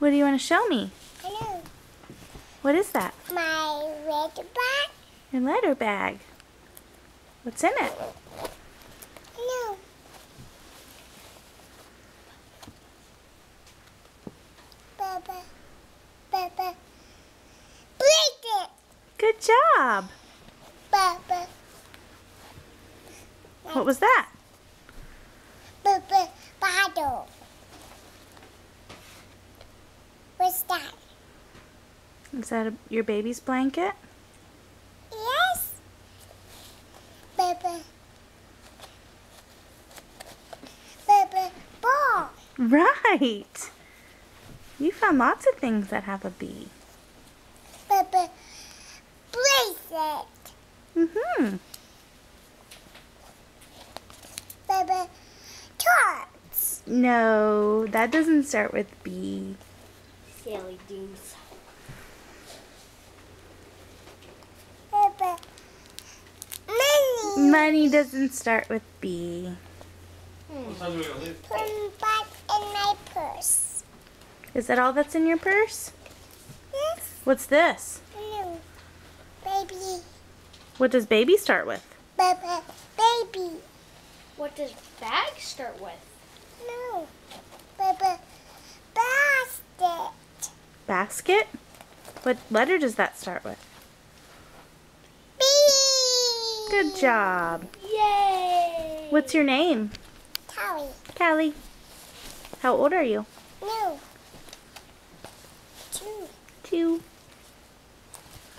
What do you want to show me? I know. What is that? My red bag. Your letter bag. What's in it? No. Baba. Baba. Break it. Good job. Baba. What was that? Baba. Bottle. What's that? Is that your baby's blanket? Yes. Baba. Baba. Ball. Right. You found lots of things that have a B. Baba. Bracelet. Mm-hmm. Baba. Tarts. No, that doesn't start with B. Silly dudes. Baba. Money. Money doesn't start with B. What time are we gonna leave? Put them back in my purse. Is that all that's in your purse? Yes. What's this? No. Baby. What does baby start with? Baba. Baby. What does bag start with? No. Baba. Basket. Basket? What letter does that start with? B. Good job. Yay! What's your name? Callie. Callie. How old are you? No. 2. 2.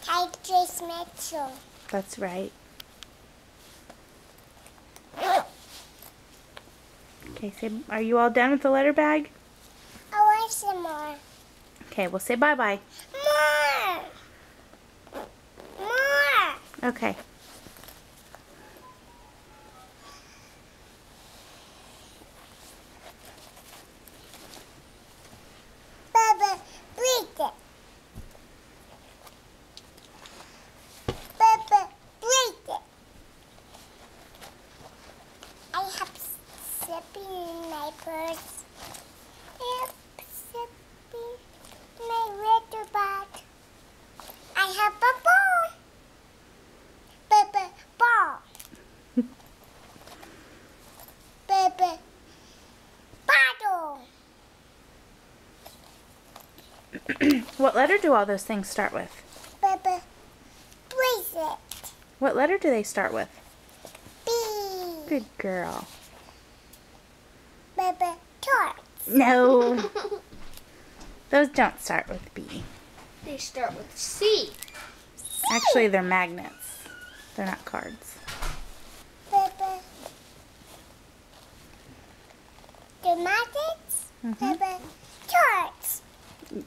Titus Mitchell. That's right. Okay, are you all done with the letter bag? I want some more. Okay, we'll say bye-bye. More. More. Okay. Baba, breathe it. Baba, breathe it. I have sipping in my purse. I have sipping in my little bag. I have a ball. Baba, ball. Baba, bottle. What letter do all those things start with? Baba, bracelet. What letter do they start with? B. Good girl. Baba, torch. No. Those don't start with B. They start with C. Actually, they're magnets. They're not cards. Baba. The magnets. Baba, torch.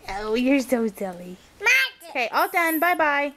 Oh, you're so silly. Magic. Okay, all done. Bye-bye.